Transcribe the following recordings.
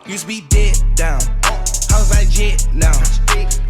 Used to be dead down. House like jet now.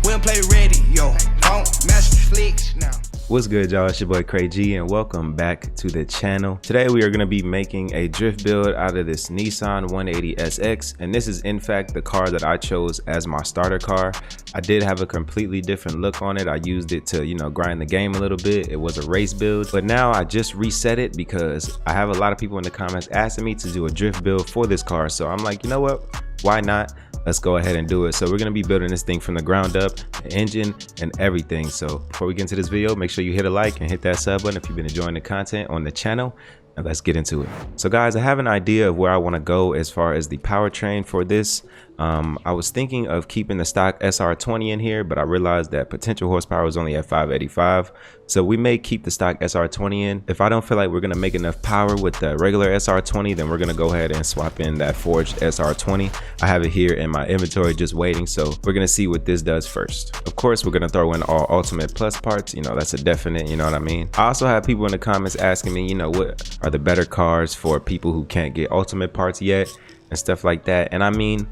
We don't play radio. Don't master flicks now. What's good, y'all? It's your boy CrayG and welcome back to the channel. Today we are going to be making a drift build out of this NISSAN 180SX, and this is in fact the car that I chose as my starter car. I did have a completely different look on it. I used it to, grind the game a little bit. It was a race build, but now I just reset it because I have a lot of people in the comments asking me to do a drift build for this car. So I'm like, you know what? Why not? Let's go ahead and do it. So we're going to be building this thing from the ground up, the engine and everything. So before we get into this video, make sure you hit a like and hit that sub button if you've been enjoying the content on the channel. And let's get into it. So guys, I have an idea of where I want to go as far as the powertrain for this. I was thinking of keeping the stock SR20 in here, but I realized that potential horsepower is only at 585. So we may keep the stock SR20 in. If I don't feel like we're going to make enough power with the regular SR20, then we're going to go ahead and swap in that forged SR20. I have it here in my inventory just waiting. So we're going to see what this does first. Of course, we're going to throw in all Ultimate Plus parts. That's a definite, you know what I mean? I also have people in the comments asking me, what are the better cars for people who can't get Ultimate parts yet and stuff like that. And I mean,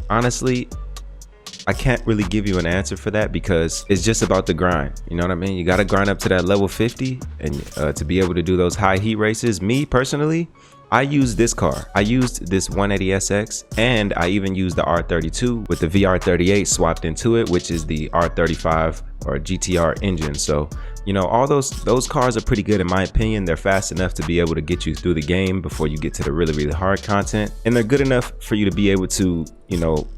honestly, I can't really give you an answer for that because it's just about the grind. You know what I mean? You got to grind up to that level 50 and to be able to do those high heat races. Me personally, I used this car. I used this 180SX and I even used the R32 with the VR38 swapped into it, which is the R35 or GTR engine. So, all those cars are pretty good in my opinion. They're fast enough to be able to get you through the game before you get to the really, really hard content. And they're good enough for you to be able to,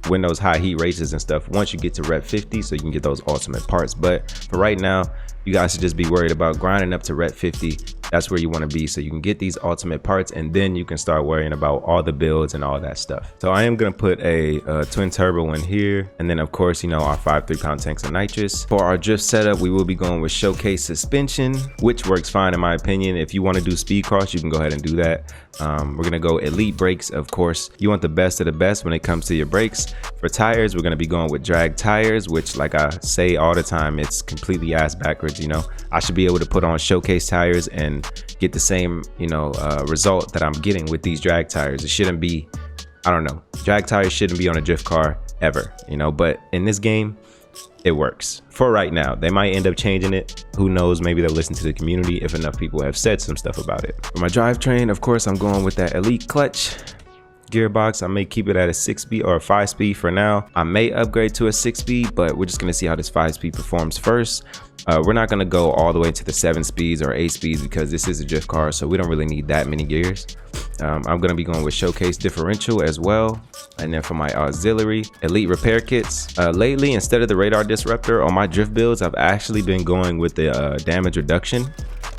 win those high heat races and stuff once you get to rep 50 so you can get those ultimate parts. But for right now, you guys should just be worried about grinding up to rep 50. That's where you want to be so you can get these ultimate parts, and then you can start worrying about all the builds and all that stuff. So I am going to put a twin turbo in here, and then of course, our 5 3-pound tanks of nitrous. For our drift setup, we will be going with showcase suspension, which works fine in my opinion. If you want to do speed cross, you can go ahead and do that. We're going to go elite brakes. Of course, you want the best of the best when it comes to your brakes. For tires, we're going to be going with drag tires, which, like I say all the time, it's completely ass backwards. I should be able to put on showcase tires and get the same result that I'm getting with these drag tires. It shouldn't be, I don't know, drag tires shouldn't be on a drift car ever, but in this game it works for right now. They might end up changing it, who knows? Maybe they'll listen to the community if enough people have said some stuff about it. For my drivetrain, of course, I'm going with that elite clutch gearbox. I may keep it at a 6-speed or a 5-speed for now. I may upgrade to a 6-speed, but we're just going to see how this 5-speed performs first. We're not going to go all the way to the 7 speeds or 8 speeds because this is a drift car, so we don't really need that many gears. I'm going to be going with showcase differential as well. And then for my auxiliary, elite repair kits. Lately, instead of the radar disruptor on my drift builds, I've actually been going with the damage reduction,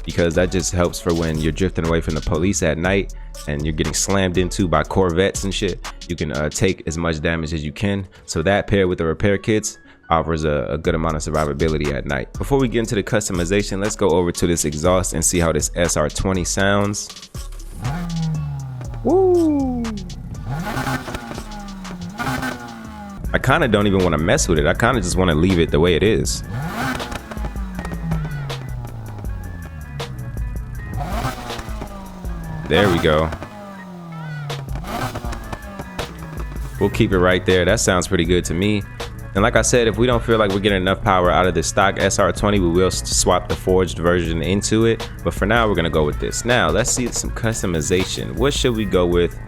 because that just helps for when you're drifting away from the police at night and you're getting slammed into by Corvettes and shit. You can take as much damage as you can. So that paired with the repair kits offers a good amount of survivability at night. Before we get into the customization, let's go over to this exhaust and see how this SR20 sounds. Woo! I kind of don't even want to mess with it. I kind of just want to leave it the way it is. There we go. We'll keep it right there. That sounds pretty good to me. And like I said, if we don't feel like we're getting enough power out of the stock SR20, we will swap the forged version into it. But for now, we're going to go with this. Now, let's see some customization. What should we go with?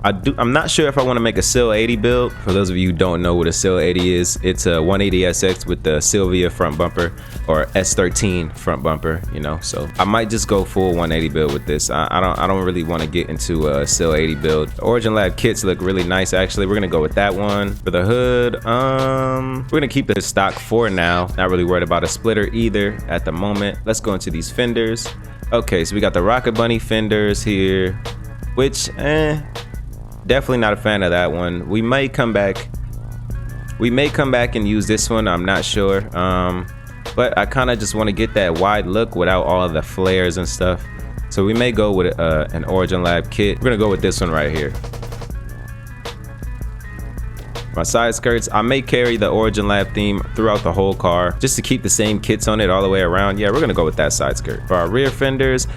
I'm not sure if I want to make a SIL 80 build. For those of you who don't know what a SIL 80 is, it's a 180SX with the Sylvia front bumper or S13 front bumper, so I might just go full 180 build with this. I don't really want to get into a SIL 80 build. The Origin Lab kits look really nice, actually. We're gonna go with that one. For the hood, we're gonna keep the stock for now. Not really worried about a splitter either at the moment. Let's go into these fenders. Okay, so we got the Rocket Bunny fenders here, which definitely not a fan of that one. We may come back and use this one. I'm not sure, but I kind of just want to get that wide look without all of the flares and stuff. So we may go with an Origin Lab kit. We're gonna go with this one right here. My side skirts, I may carry the Origin Lab theme throughout the whole car just to keep the same kits on it all the way around. Yeah, we're gonna go with that side skirt. For our rear fenders,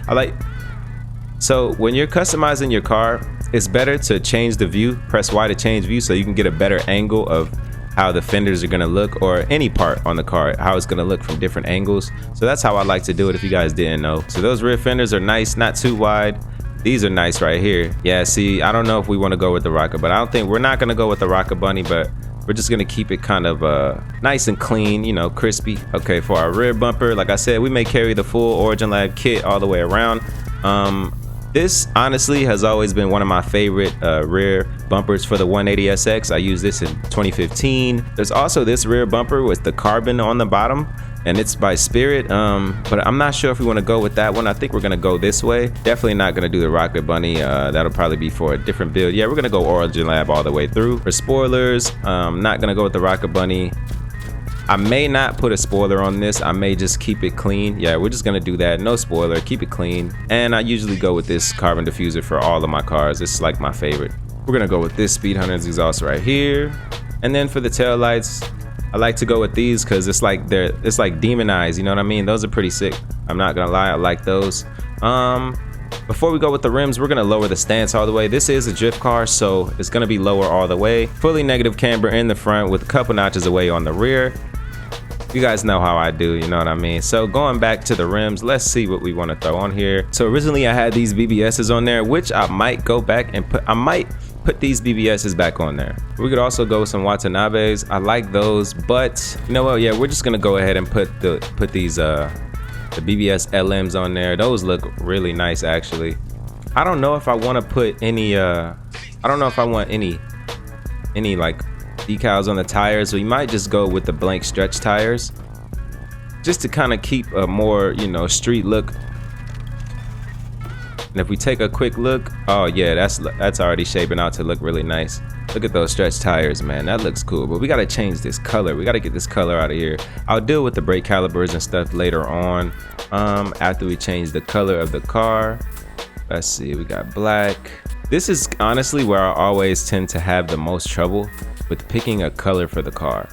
so when you're customizing your car, it's better to change the view, press Y to change view, so you can get a better angle of how the fenders are gonna look, or any part on the car, how it's gonna look from different angles. So that's how I like to do it, if you guys didn't know. So those rear fenders are nice, not too wide. These are nice right here. Yeah, see, I don't know if we want to go with the rocket, but I don't think we're not gonna go with the rocket bunny, but we're just gonna keep it kind of nice and clean, you know, crispy. Okay, for our rear bumper, like I said, we may carry the full Origin Lab kit all the way around. This honestly has always been one of my favorite rear bumpers for the 180SX. I used this in 2015. There's also this rear bumper with the carbon on the bottom, and it's by Spirit, but I'm not sure if we want to go with that one. I think we're gonna go this way. Definitely not gonna do the rocket bunny. That'll probably be for a different build. Yeah, we're gonna go Origin Lab all the way through. For spoilers, not gonna go with the rocket bunny. I may not put a spoiler on this. I may just keep it clean. Yeah, we're just gonna do that. No spoiler, keep it clean. And I usually go with this carbon diffuser for all of my cars. It's like my favorite. We're gonna go with this Speed Hunters exhaust right here. And then for the tail lights, I like to go with these because it's like demon eyes, you know what I mean? Those are pretty sick. I'm not gonna lie, I like those. Before we go with the rims, we're gonna lower the stance all the way. This is a drift car, so it's gonna be lower all the way. Fully negative camber in the front with a couple notches away on the rear. You guys know how I do, you know what I mean? So going back to the rims, let's see what we want to throw on here. So originally I had these BBSs on there, which I might go back and put these BBSs back on there. We could also go with some Watanabes. I like those, but you know what? Yeah, we're just gonna go ahead and put these the BBS LMs on there. Those look really nice, actually. I don't know if I want to put any I don't know if I want any like decals on the tires. So we might just go with the blank stretch tires, just to kind of keep a more, you know, street look. And if we take a quick look, oh yeah, that's already shaping out to look really nice. Look at those stretch tires, man, that looks cool. But we got to change this color. We got to get this color out of here. I'll deal with the brake calipers and stuff later on, after we change the color of the car. Let's see, we got black. This is honestly where I always tend to have the most trouble with picking a color for the car.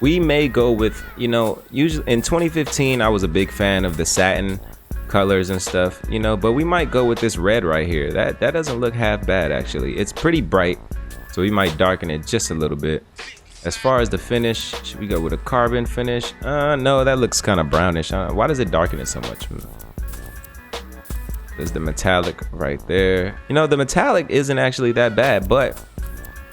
We may go with, you know, usually in 2015 I was a big fan of the satin colors and stuff, you know, but we might go with this red right here. That doesn't look half bad, actually. It's pretty bright, so we might darken it just a little bit. As far as the finish, should we go with a carbon finish? No, that looks kind of brownish. Why does it darken it so much? There's the metallic right there. You know, the metallic isn't actually that bad, but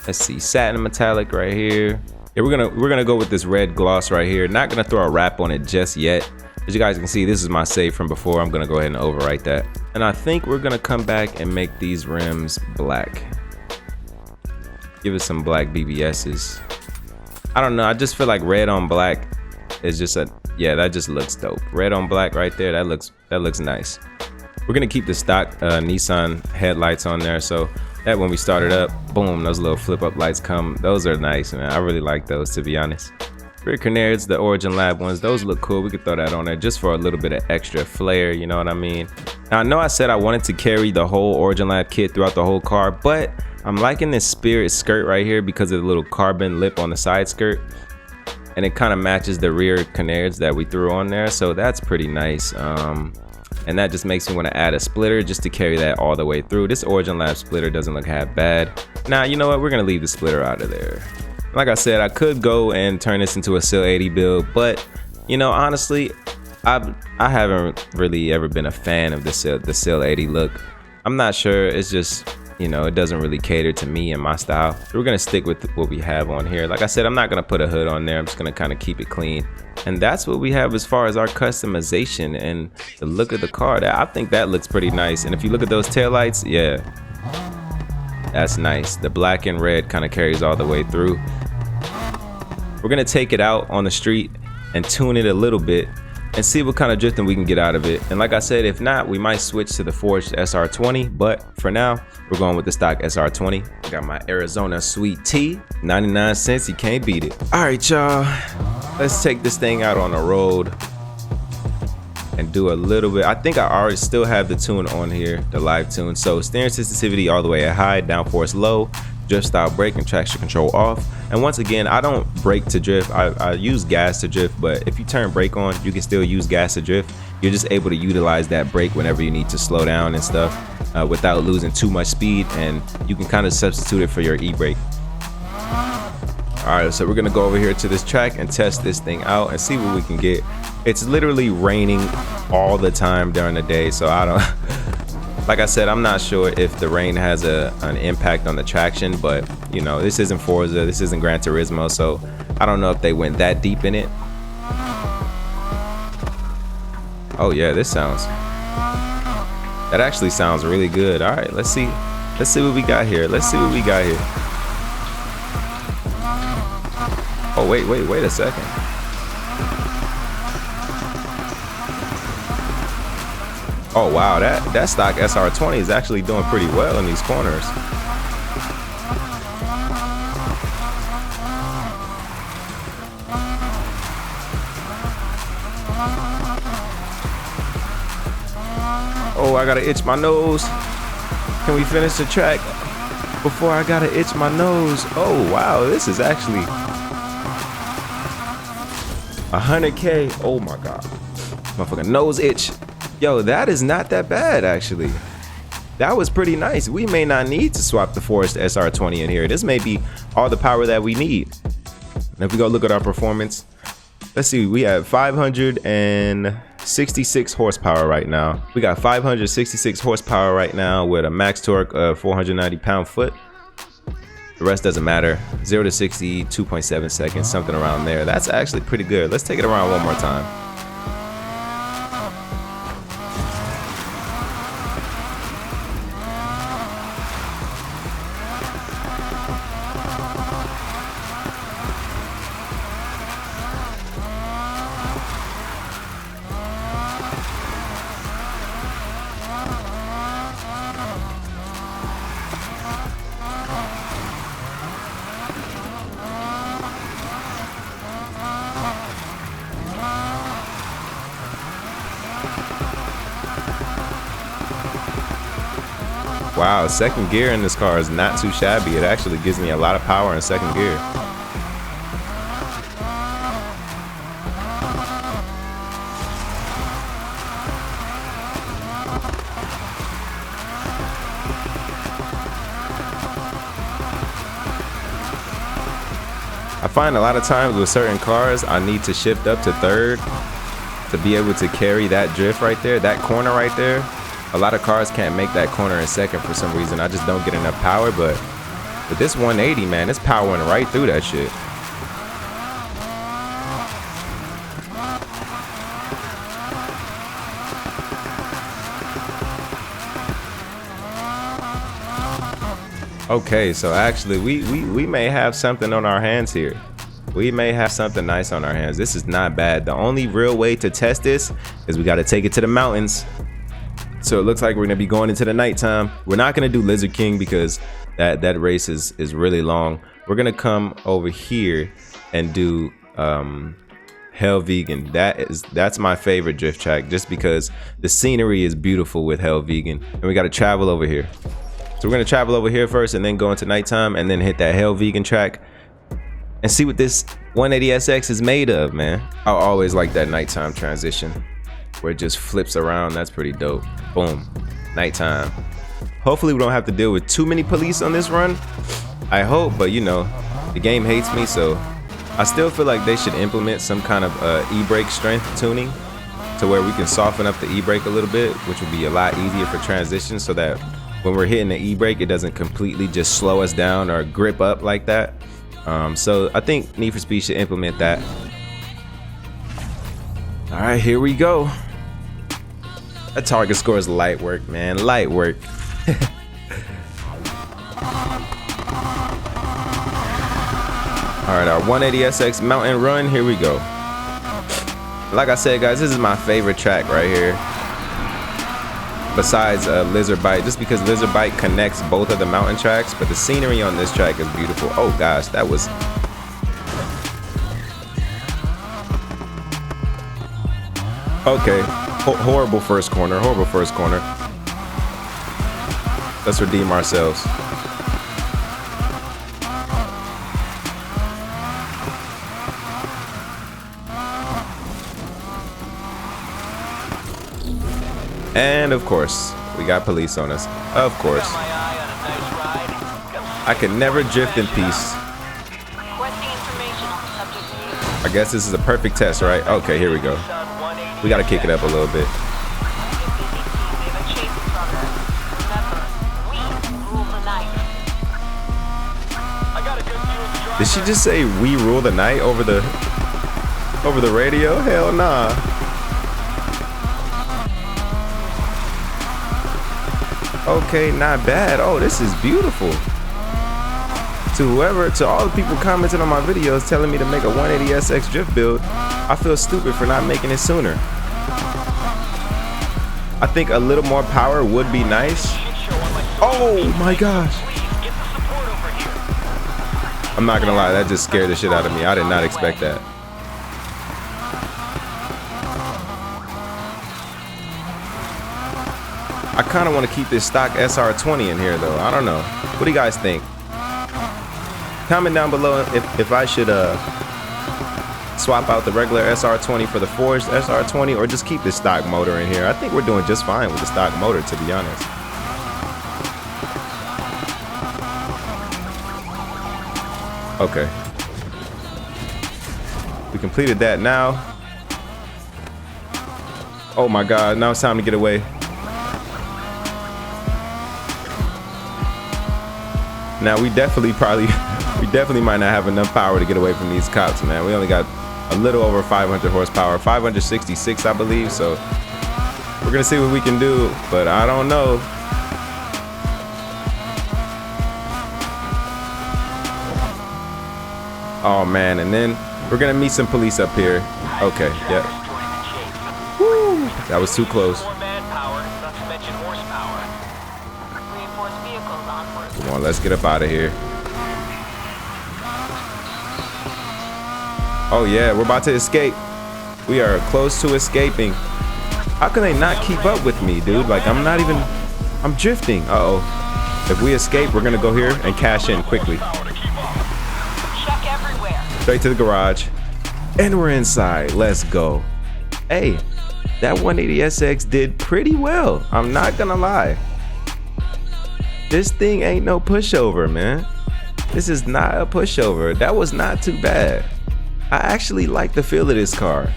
let's see, satin metallic right here. Yeah, we're gonna go with this red gloss right here. Not gonna throw a wrap on it just yet. As you guys can see, this is my save from before. I'm gonna go ahead and overwrite that. And I think we're gonna come back and make these rims black. Give us some black BBSs. I don't know, I just feel like red on black is just yeah, that just looks dope. Red on black right there, that looks nice. We're gonna keep the stock Nissan headlights on there, so that when we start it up, boom, those little flip up lights come. Those are nice, man. I really like those, to be honest. Rear canards, the Origin Lab ones, those look cool. We could throw that on there just for a little bit of extra flair, you know what I mean? Now, I know I said I wanted to carry the whole Origin Lab kit throughout the whole car, but I'm liking this Spirit skirt right here because of the little carbon lip on the side skirt. And it kind of matches the rear canards that we threw on there, so that's pretty nice. And that just makes me want to add a splitter just to carry that all the way through. This Origin Lab splitter doesn't look half bad. Now, you know what? We're going to leave the splitter out of there. Like I said, I could go and turn this into a SIL 80 build, but, you know, honestly, I haven't really ever been a fan of the SIL 80 look. I'm not sure. It's just, you know, it doesn't really cater to me and my style. We're going to stick with what we have on here. Like I said, I'm not going to put a hood on there. I'm just going to kind of keep it clean. And that's what we have as far as our customization and the look of the car. I think that looks pretty nice. And if you look at those taillights, yeah, that's nice. The black and red kind of carries all the way through. We're gonna take it out on the street and tune it a little bit and see what kind of drifting we can get out of it. And like I said, if not, we might switch to the forged SR20, but for now, we're going with the stock SR20. Got my Arizona Sweet Tea, 99 cents, you can't beat it. All right, y'all, let's take this thing out on the road and do a little bit. I think I already still have the tune on here, the live tune. So steering sensitivity all the way at high, downforce low, drift style brake and traction control off. And once again, I don't brake to drift. I use gas to drift, but if you turn brake on, you can still use gas to drift. You're just able to utilize that brake whenever you need to slow down and stuff. without losing too much speed, and you can kind of substitute it for your e-brake. All right, so we're gonna go over here to this track and test this thing out and see what we can get. It's literally raining all the time during the day, so I don't like I said, I'm not sure if the rain has an impact on the traction, but you know, this isn't Forza, this isn't Gran Turismo, so I don't know if they went that deep in it. Oh yeah, that actually sounds really good. All right, let's see what we got here. Oh wait a second. Oh wow, that stock SR20 is actually doing pretty well in these corners. Oh, I gotta itch my nose. Can we finish the track before I gotta itch my nose? Oh wow, this is actually 100K. Oh my god, motherfucking nose itch. Yo, that is not that bad actually. That was pretty nice. We may not need to swap the Forest SR20 in here. This may be all the power that we need. And if we go look at our performance, let's see, we have 566 horsepower right now. We got 566 horsepower right now with a max torque of 490 pound-foot. The rest doesn't matter. 0 to 60, 2.7 seconds, something around there. That's actually pretty good. Let's take it around one more time. Wow, second gear in this car is not too shabby. It actually gives me a lot of power in second gear. I find a lot of times with certain cars, I need to shift up to third to be able to carry that drift right there, that corner right there. A lot of cars can't make that corner in second for some reason. I just don't get enough power, but with this 180, man, it's powering right through that shit. Okay, so actually we may have something on our hands here. We may have something nice on our hands. This is not bad. The only real way to test this is we got to take it to the mountains. So it looks like we're gonna be going into the nighttime. We're not gonna do Lizard King because that race is really long. We're gonna come over here and do Hell Vegan. That's my favorite drift track just because the scenery is beautiful with Hell Vegan. And we gotta travel over here. So we're gonna travel over here first and then go into nighttime and then hit that Hell Vegan track and see what this 180SX is made of, man. I always like that nighttime transition where it just flips around. That's pretty dope. Boom, nighttime. Hopefully we don't have to deal with too many police on this run. I hope, but you know, the game hates me, so I still feel like they should implement some kind of e-brake strength tuning to where we can soften up the e-brake a little bit, which would be a lot easier for transitions so that when we're hitting the e-brake, it doesn't completely just slow us down or grip up like that. So I think Need for Speed should implement that. All right, here we go. A target score is light work, man, light work. All right, our 180SX mountain run, here we go. Like I said, guys, this is my favorite track right here. Besides Lizard Bite, just because Lizard Bite connects both of the mountain tracks, but the scenery on this track is beautiful. Oh gosh, that was... Okay, horrible first corner, horrible first corner. Let's redeem ourselves. And of course, We got police on us. Of course. I can never drift in peace. I guess this is a perfect test, right? Okay, here we go. We got to kick it up a little bit. Did she just say "we rule the night" over the radio? Hell nah. Okay, not bad. Oh, this is beautiful. To all the people commenting on my videos telling me to make a 180SX drift build, I feel stupid for not making it sooner. I think a little more power would be nice. Oh my gosh. I'm not gonna lie, that just scared the shit out of me. I did not expect that. I kind of want to keep this stock SR20 in here though. I don't know. What do you guys think? Comment down below if I should swap out the regular SR20 for the forged SR20 or just keep this stock motor in here. I think we're doing just fine with the stock motor, to be honest. Okay. We completed that now. Oh my God, now it's time to get away. Now we definitely might not have enough power to get away from these cops, man. We only got a little over 500 horsepower, 566, I believe. So we're gonna see what we can do, but I don't know. Oh man, and then we're gonna meet some police up here. Okay, yep. Woo, that was too close. Come on, let's get up out of here. Oh yeah, we're about to escape. We are close to escaping. How can they not keep up with me, dude? Like, I'm drifting. Uh-oh. If we escape, we're gonna go here and cash in quickly. Straight to the garage. And we're inside. Let's go. Hey, that 180SX did pretty well. I'm not gonna lie. This thing ain't no pushover, man. This is not a pushover. That was not too bad. I actually like the feel of this car.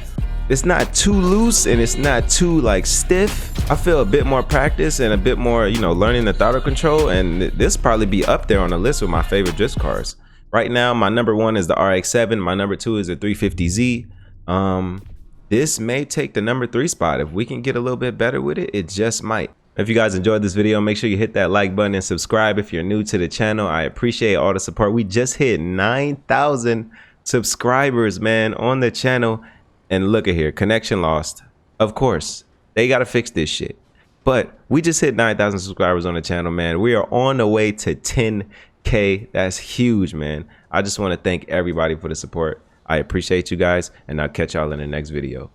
It's not too loose and it's not too like stiff. I feel a bit more practice and a bit more, you know, learning the throttle control, and this probably be up there on the list with my favorite drift cars. Right now, my number one is the RX-7. My number two is the 350Z. This may take the number 3 spot. If we can get a little bit better with it, it just might. If you guys enjoyed this video, make sure you hit that like button and subscribe if you're new to the channel. I appreciate all the support. We just hit 9,000 subscribers, man, on the channel. And look at here, connection lost. Of course, they got to fix this shit. But we just hit 9,000 subscribers on the channel, man. We are on the way to 10K. That's huge, man. I just want to thank everybody for the support. I appreciate you guys, and I'll catch y'all in the next video.